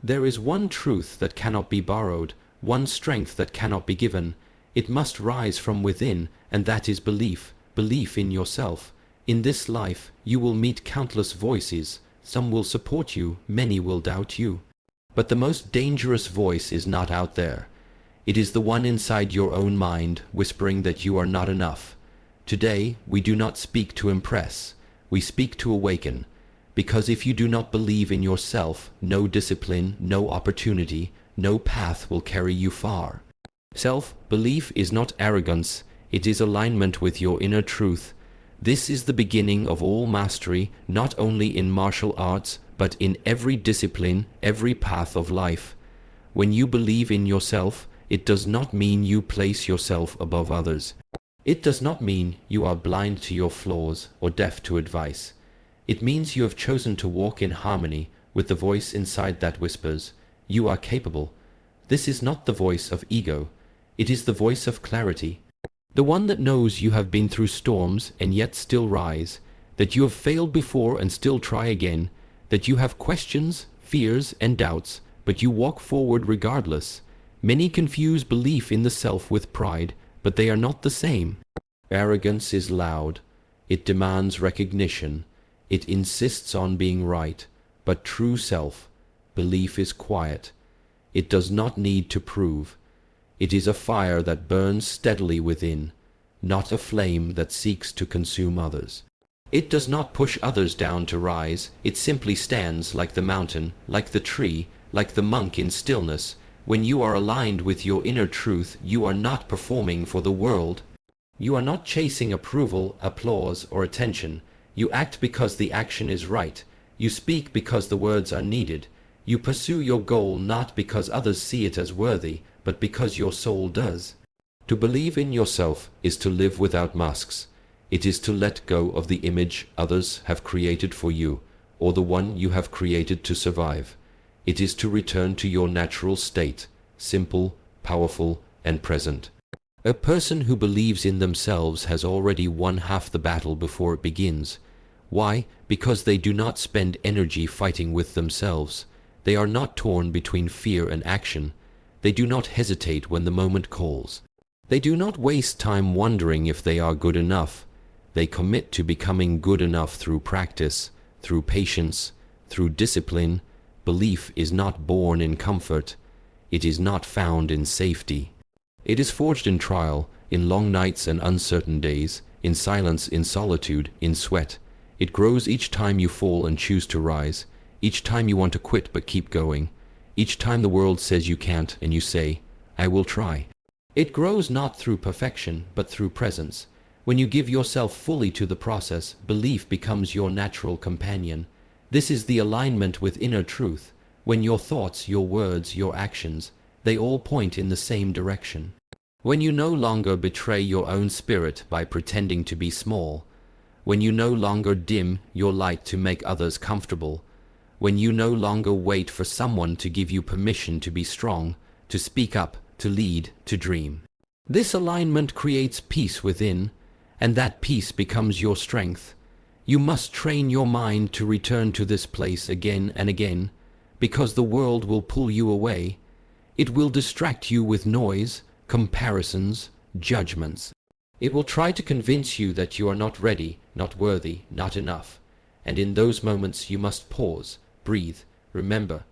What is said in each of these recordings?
There is one truth that cannot be borrowed, one strength that cannot be given. It must rise from within, and that is belief, belief in yourself. In this life, you will meet countless voices. Some will support you, many will doubt you. But the most dangerous voice is not out there. It is the one inside your own mind, whispering that you are not enough. Today, we do not speak to impress. We speak to awaken. Because if you do not believe in yourself, no discipline, no opportunity, no path will carry you far. Self-belief is not arrogance, it is alignment with your inner truth. This is the beginning of all mastery, not only in martial arts, but in every discipline, every path of life. When you believe in yourself, it does not mean you place yourself above others. It does not mean you are blind to your flaws or deaf to advice. It means you have chosen to walk in harmony with the voice inside that whispers, "You are capable." This is not the voice of ego. It is the voice of clarity. The one that knows you have been through storms and yet still rise, that you have failed before and still try again, that you have questions, fears, and doubts, but you walk forward regardless. Many confuse belief in the self with pride, but they are not the same. Arrogance is loud. It demands recognition. It insists on being right, but true self-belief is quiet. It does not need to prove. It is a fire that burns steadily within, not a flame that seeks to consume others. It does not push others down to rise. It simply stands like the mountain, like the tree, like the monk in stillness. When you are aligned with your inner truth, you are not performing for the world. You are not chasing approval, applause, or attention. You act because the action is right. You speak because the words are needed. You pursue your goal not because others see it as worthy, but because your soul does. To believe in yourself is to live without masks. It is to let go of the image others have created for you, or the one you have created to survive. It is to return to your natural state, simple, powerful, and present. A person who believes in themselves has already won half the battle before it begins. Why? Because they do not spend energy fighting with themselves. They are not torn between fear and action. They do not hesitate when the moment calls. They do not waste time wondering if they are good enough. They commit to becoming good enough through practice, through patience, through discipline. Belief is not born in comfort. It is not found in safety. It is forged in trial, in long nights and uncertain days, in silence, in solitude, in sweat. It grows each time you fall and choose to rise, each time you want to quit but keep going, each time the world says you can't and you say, "I will try." It grows not through perfection, but through presence. When you give yourself fully to the process, belief becomes your natural companion. This is the alignment with inner truth. When your thoughts, your words, your actions, they all point in the same direction. When you no longer betray your own spirit by pretending to be small, when you no longer dim your light to make others comfortable, when you no longer wait for someone to give you permission to be strong, to speak up, to lead, to dream. This alignment creates peace within, and that peace becomes your strength. You must train your mind to return to this place again and again, because the world will pull you away. It will distract you with noise, comparisons, judgments. It will try to convince you that you are not ready, not worthy, not enough. And in those moments you must pause, breathe. Remember,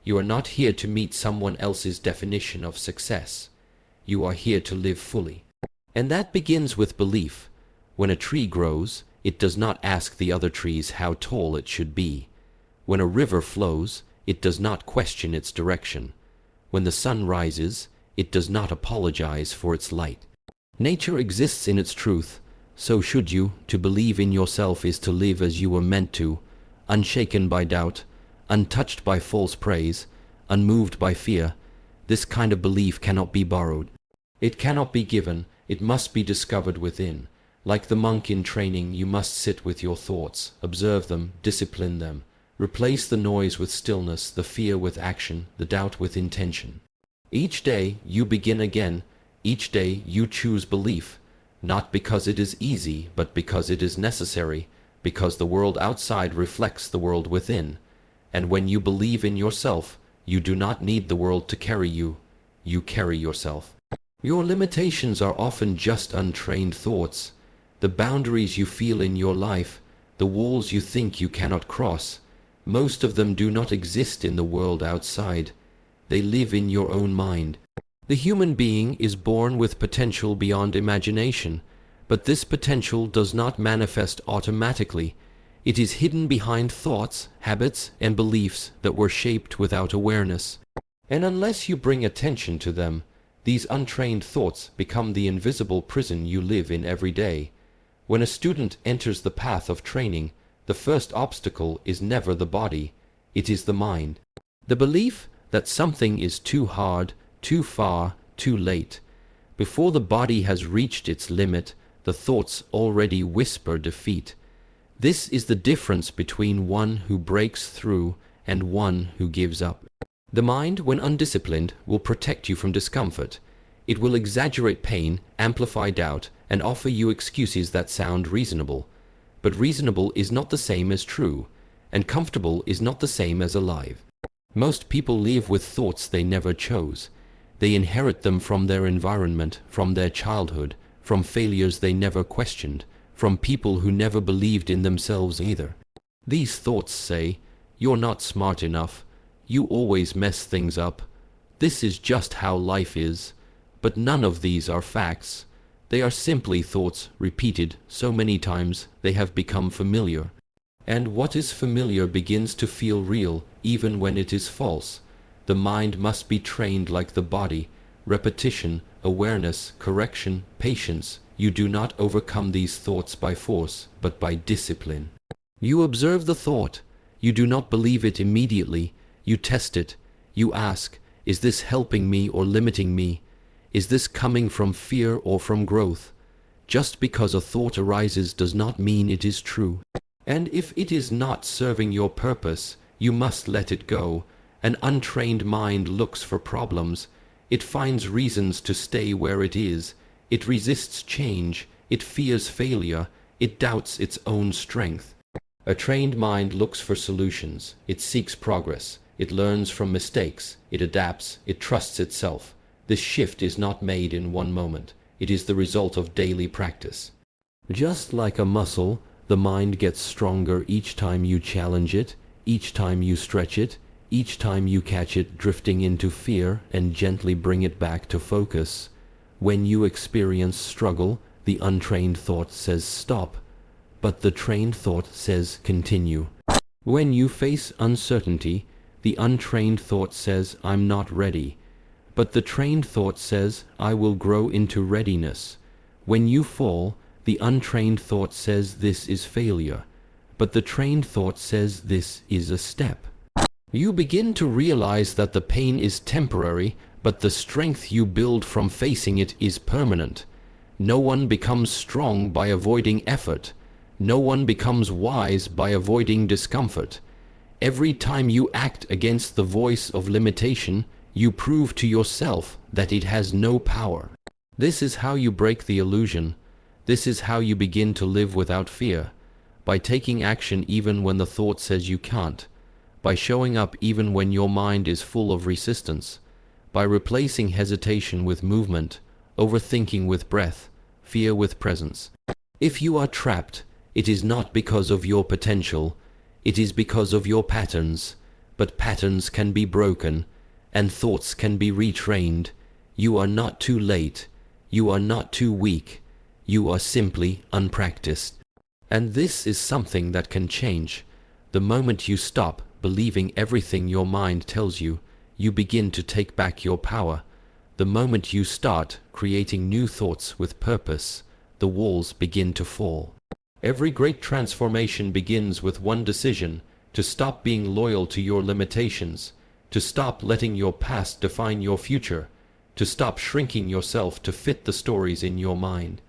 you are not here to meet someone else's definition of success. You are here to live fully. And that begins with belief. When a tree grows, it does not ask the other trees how tall it should be. When a river flows, it does not question its direction. When the sun rises, it does not apologize for its light. Nature exists in its truth. So should you. To believe in yourself is to live as you were meant to, unshaken by doubt, untouched by false praise, unmoved by fear. This kind of belief cannot be borrowed. It cannot be given. It must be discovered within. Like the monk in training, you must sit with your thoughts, observe them, discipline them. Replace the noise with stillness, the fear with action, the doubt with intention. Each day you begin again. Each day you choose belief, not because it is easy, but because it is necessary, because the world outside reflects the world within. And when you believe in yourself, You do not need the world to carry you. You carry yourself. Your limitations are often just untrained thoughts. The boundaries you feel in your life, the walls you think you cannot cross, most of them do not exist in the world outside. They live in your own mind. The human being is born with potential beyond imagination, but this potential does not manifest automatically. It is hidden behind thoughts, habits, and beliefs that were shaped without awareness. And unless you bring attention to them, these untrained thoughts become the invisible prison you live in every day. When a student enters the path of training, the first obstacle is never the body, it is the mind. The belief that something is too hard, too far, too late. Before the body has reached its limit, the thoughts already whisper defeat. This is the difference between one who breaks through and one who gives up. The mind, when undisciplined, will protect you from discomfort. It will exaggerate pain, amplify doubt, and offer you excuses that sound reasonable. But reasonable is not the same as true, and comfortable is not the same as alive. Most people live with thoughts they never chose. They inherit them from their environment, from their childhood, from failures they never questioned, from people who never believed in themselves either. These thoughts say, "You're not smart enough. You always mess things up. This is just how life is." But none of these are facts. They are simply thoughts repeated so many times they have become familiar. And what is familiar begins to feel real even when it is false. The mind must be trained like the body. Repetition, awareness, correction, patience. You do not overcome these thoughts by force, but by discipline. You observe the thought. You do not believe it immediately. You test it. You ask, is this helping me or limiting me? Is this coming from fear or from growth? Just because a thought arises does not mean it is true. And if it is not serving your purpose, you must let it go. An untrained mind looks for problems. It finds reasons to stay where it is. It resists change. It fears failure. It doubts its own strength. A trained mind looks for solutions. It seeks progress. It learns from mistakes. It adapts. It trusts itself. This shift is not made in one moment. It is the result of daily practice. Just like a muscle, the mind gets stronger each time you challenge it, each time you stretch it, each time you catch it drifting into fear and gently bring it back to focus. When you experience struggle, the untrained thought says stop, but the trained thought says continue. When you face uncertainty, the untrained thought says I'm not ready, but the trained thought says I will grow into readiness. When you fall, the untrained thought says this is failure, but the trained thought says this is a step. You begin to realize that the pain is temporary, but the strength you build from facing it is permanent. No one becomes strong by avoiding effort. No one becomes wise by avoiding discomfort. Every time you act against the voice of limitation, you prove to yourself that it has no power. This is how you break the illusion. This is how you begin to live without fear. By taking action even when the thought says you can't. By showing up even when your mind is full of resistance. By replacing hesitation with movement, overthinking with breath, fear with presence. If you are trapped, it is not because of your potential. It is because of your patterns. But patterns can be broken, and thoughts can be retrained. You are not too late. You are not too weak. You are simply unpracticed. And this is something that can change. The moment you stop believing everything your mind tells you, you begin to take back your power. The moment you start creating new thoughts with purpose, the walls begin to fall. Every great transformation begins with one decision: to stop being loyal to your limitations, to stop letting your past define your future, to stop shrinking yourself to fit the stories in your mind.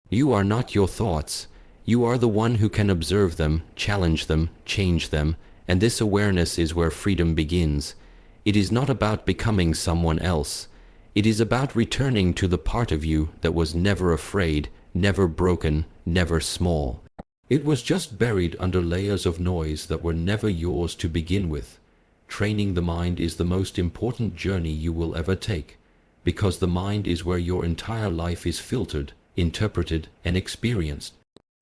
You are not your thoughts. You are the one who can observe them, challenge them, change them, and this awareness is where freedom begins. It is not about becoming someone else. It is about returning to the part of you that was never afraid, never broken, never small. It was just buried under layers of noise that were never yours to begin with. training the mind is the most important journey you will ever take, because the mind is where your entire life is filtered, interpreted, and experienced.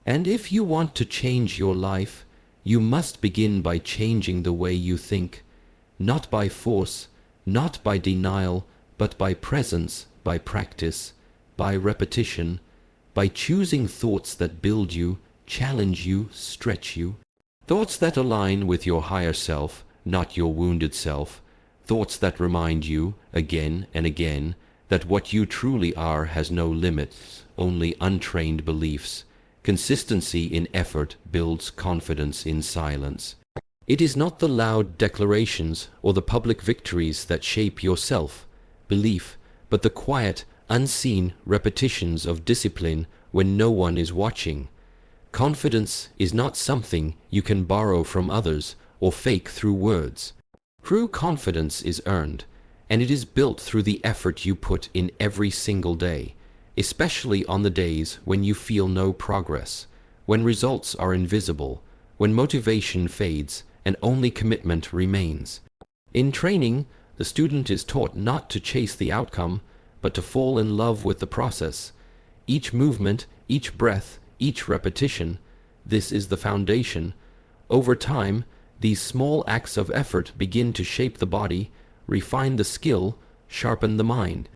And if you want to change your life, you must begin by changing the way you think, not by force, not by denial, but by presence, by practice, by repetition, by choosing thoughts that build you, challenge you, stretch you, thoughts that align with your higher self, not your wounded self, thoughts that remind you, again and again, that what you truly are has no limits, only untrained beliefs. Consistency in effort builds confidence in silence. It is not the loud declarations or the public victories that shape your self-belief, but the quiet, unseen repetitions of discipline when no one is watching. Confidence is not something you can borrow from others or fake through words. True confidence is earned, and it is built through the effort you put in every single day, especially on the days when you feel no progress, when results are invisible, when motivation fades and only commitment remains. In training, the student is taught not to chase the outcome, but to fall in love with the process. Each movement, each breath, each repetition, this is the foundation. Over time, these small acts of effort begin to shape the body, refine the skill, sharpen the mind.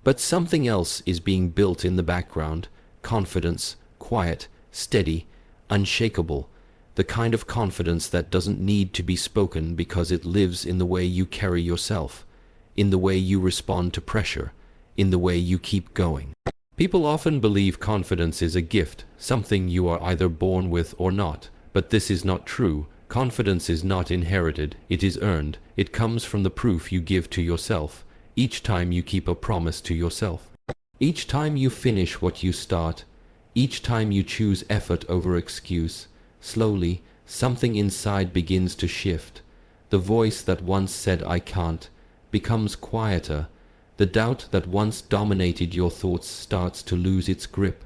But something else is being built in the background: confidence, quiet, steady, unshakable, the kind of confidence that doesn't need to be spoken because it lives in the way you carry yourself, in the way you respond to pressure, in the way you keep going. People often believe confidence is a gift, something you are either born with or not, but this is not true. Confidence is not inherited, it is earned. It comes from the proof you give to yourself, each time you keep a promise to yourself, each time you finish what you start, each time you choose effort over excuse. Slowly, something inside begins to shift. The voice that once said "I can't" becomes quieter. The doubt that once dominated your thoughts starts to lose its grip.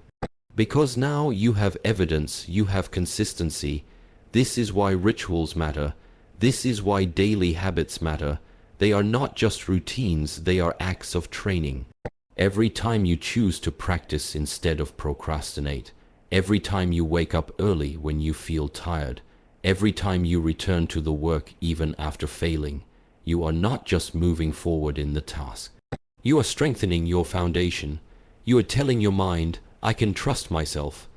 Because now you have evidence, you have consistency. This is why rituals matter. This is why daily habits matter. They are not just routines, they are acts of training. Every time you choose to practice instead of procrastinate, every time you wake up early when you feel tired, every time you return to the work even after failing, you are not just moving forward in the task. You are strengthening your foundation. You are telling your mind, "I can trust myself."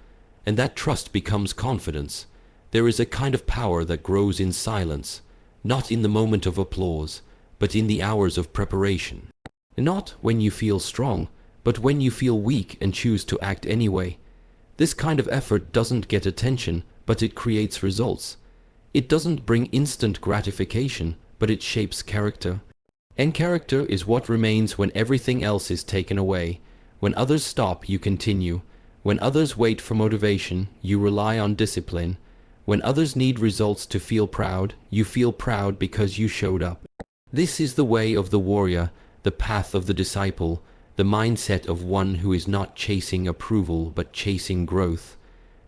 And that trust becomes confidence. There is a kind of power that grows in silence, not in the moment of applause, but in the hours of preparation. Not when you feel strong, but when you feel weak and choose to act anyway. This kind of effort doesn't get attention, but it creates results. It doesn't bring instant gratification, but it shapes character. And character is what remains when everything else is taken away. When others stop, you continue. When others wait for motivation, you rely on discipline. When others need results to feel proud, you feel proud because you showed up. This is the way of the warrior, the path of the disciple, the mindset of one who is not chasing approval but chasing growth.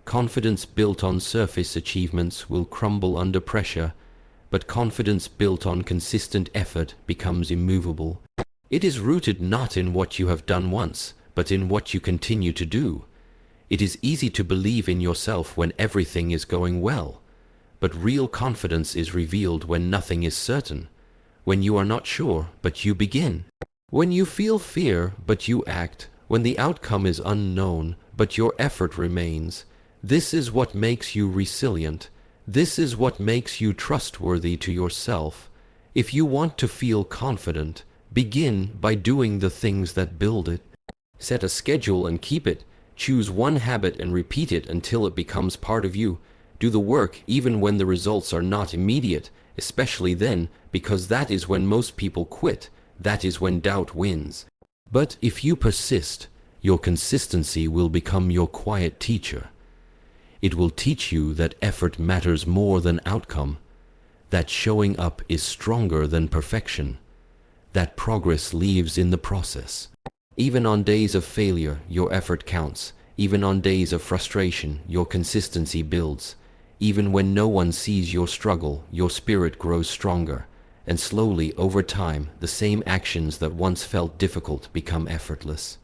Confidence built on surface achievements will crumble under pressure, but confidence built on consistent effort becomes immovable. It is rooted not in what you have done once, but in what you continue to do. It is easy to believe in yourself when everything is going well, but real confidence is revealed when nothing is certain, when you are not sure, but you begin, when you feel fear, but you act, when the outcome is unknown, but your effort remains. This is what makes you resilient. This is what makes you trustworthy to yourself. If you want to feel confident, begin by doing the things that build it. Set a schedule and keep it. Choose one habit and repeat it until it becomes part of you. Do the work even when the results are not immediate, especially then, because that is when most people quit. That is when doubt wins. But if you persist, your consistency will become your quiet teacher. It will teach you that effort matters more than outcome, that showing up is stronger than perfection, that progress lives in the process. Even on days of failure, your effort counts. Even on days of frustration, your consistency builds. Even when no one sees your struggle, your spirit grows stronger. and slowly, over time, the same actions that once felt difficult become effortless.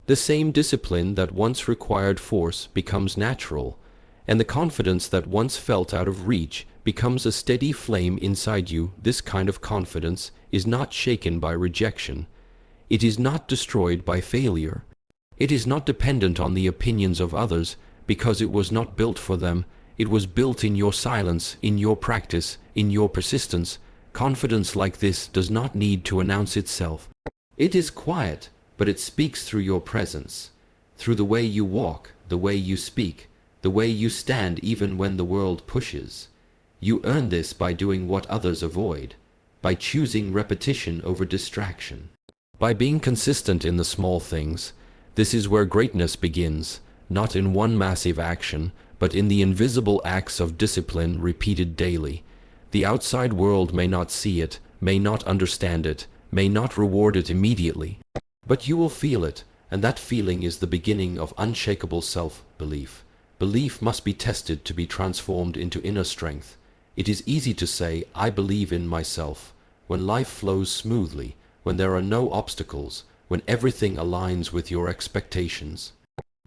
The same discipline that once required force becomes natural, and the confidence that once felt out of reach becomes a steady flame inside you. This kind of confidence is not shaken by rejection. It is not destroyed by failure. It is not dependent on the opinions of others, because it was not built for them. It was built in your silence, in your practice, in your persistence. Confidence like this does not need to announce itself. It is quiet, but it speaks through your presence, through the way you walk, the way you speak, the way you stand even when the world pushes. You earn this by doing what others avoid, by choosing repetition over distraction, by being consistent in the small things. This is where greatness begins, not in one massive action, but in the invisible acts of discipline repeated daily. The outside world may not see it, may not understand it, may not reward it immediately, but you will feel it, and that feeling is the beginning of unshakable self-belief. Belief must be tested to be transformed into inner strength. It is easy to say, "I believe in myself," when life flows smoothly, when there are no obstacles, when everything aligns with your expectations.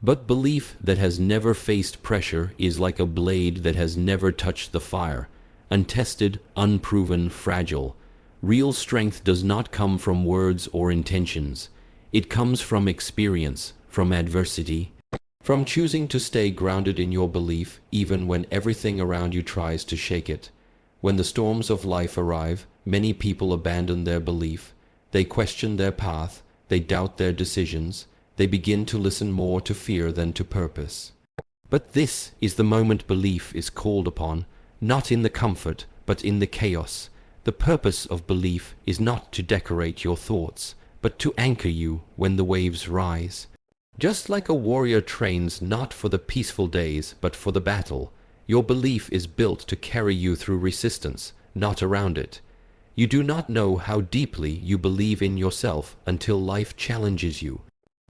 But belief that has never faced pressure is like a blade that has never touched the fire, untested, unproven, fragile. Real strength does not come from words or intentions. It comes from experience, from adversity, from choosing to stay grounded in your belief even when everything around you tries to shake it. When the storms of life arrive, many people abandon their belief. They question their path, they doubt their decisions, they begin to listen more to fear than to purpose. But this is the moment belief is called upon, not in the comfort, but in the chaos. The purpose of belief is not to decorate your thoughts, but to anchor you when the waves rise. Just like a warrior trains not for the peaceful days, but for the battle, your belief is built to carry you through resistance, not around it. You do not know how deeply you believe in yourself until life challenges you,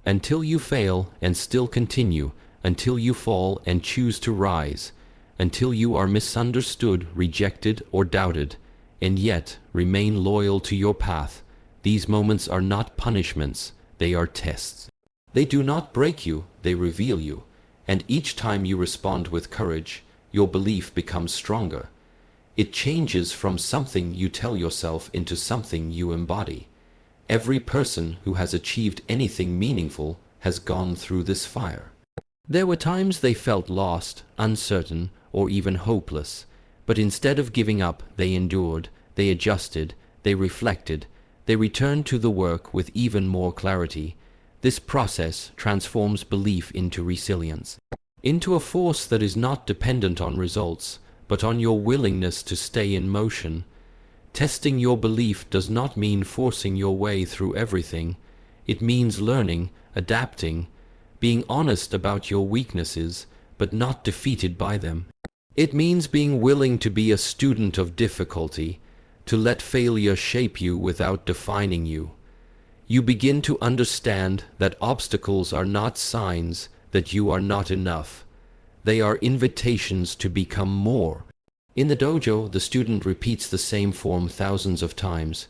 until you fail and still continue, until you fall and choose to rise, until you are misunderstood, rejected, or doubted, and yet remain loyal to your path. These moments are not punishments, they are tests. They do not break you, they reveal you, and each time you respond with courage, your belief becomes stronger. It changes from something you tell yourself into something you embody. Every person who has achieved anything meaningful has gone through this fire. There were times they felt lost, uncertain, or even hopeless, but instead of giving up, they endured, they adjusted, they reflected, they returned to the work with even more clarity. This process transforms belief into resilience, into a force that is not dependent on results, but on your willingness to stay in motion. Testing your belief does not mean forcing your way through everything. It means learning, adapting, being honest about your weaknesses, but not defeated by them. It means being willing to be a student of difficulty, to let failure shape you without defining you. You begin to understand that obstacles are not signs that you are not enough. They are invitations to become more. In the dojo, the student repeats the same form thousands of times,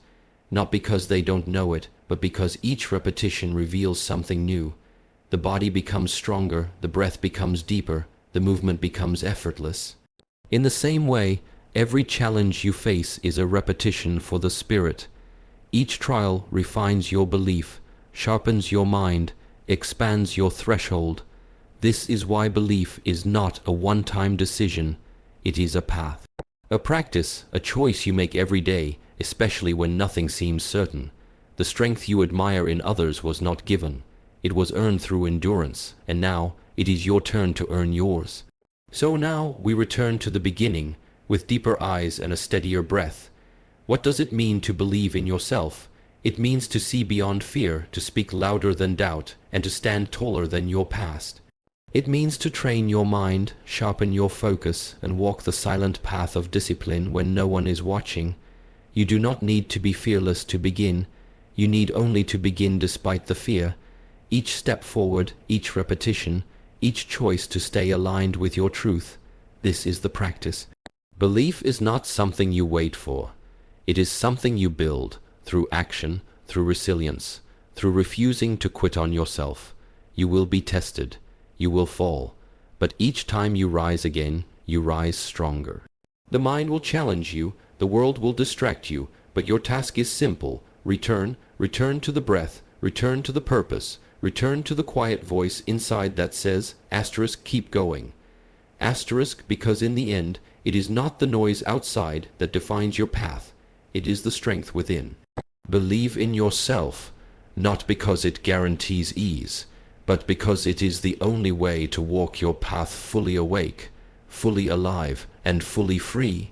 not because they don't know it, but because each repetition reveals something new. The body becomes stronger, the breath becomes deeper, the movement becomes effortless. In the same way, every challenge you face is a repetition for the spirit. Each trial refines your belief, sharpens your mind, expands your threshold. This is why belief is not a one-time decision. It is a path, a practice, a choice you make every day, especially when nothing seems certain. The strength you admire in others was not given. It was earned through endurance, and now it is your turn to earn yours. So now we return to the beginning, with deeper eyes and a steadier breath. What does it mean to believe in yourself? It means to see beyond fear, to speak louder than doubt, and to stand taller than your past. It means to train your mind, sharpen your focus, and walk the silent path of discipline when no one is watching. You do not need to be fearless to begin. You need only to begin despite the fear. Each step forward, each repetition, each choice to stay aligned with your truth. This is the practice. Belief is not something you wait for. It is something you build through action, through resilience, through refusing to quit on yourself. You will be tested, you will fall, but each time you rise again, you rise stronger. The mind will challenge you, the world will distract you, but your task is simple. Return to the breath, return to the purpose, return to the quiet voice inside that says, asterisk, keep going. Asterisk, because in the end, it is not the noise outside that defines your path, it is the strength within. Believe in yourself, not because it guarantees ease, but because it is the only way to walk your path fully awake, fully alive, and fully free.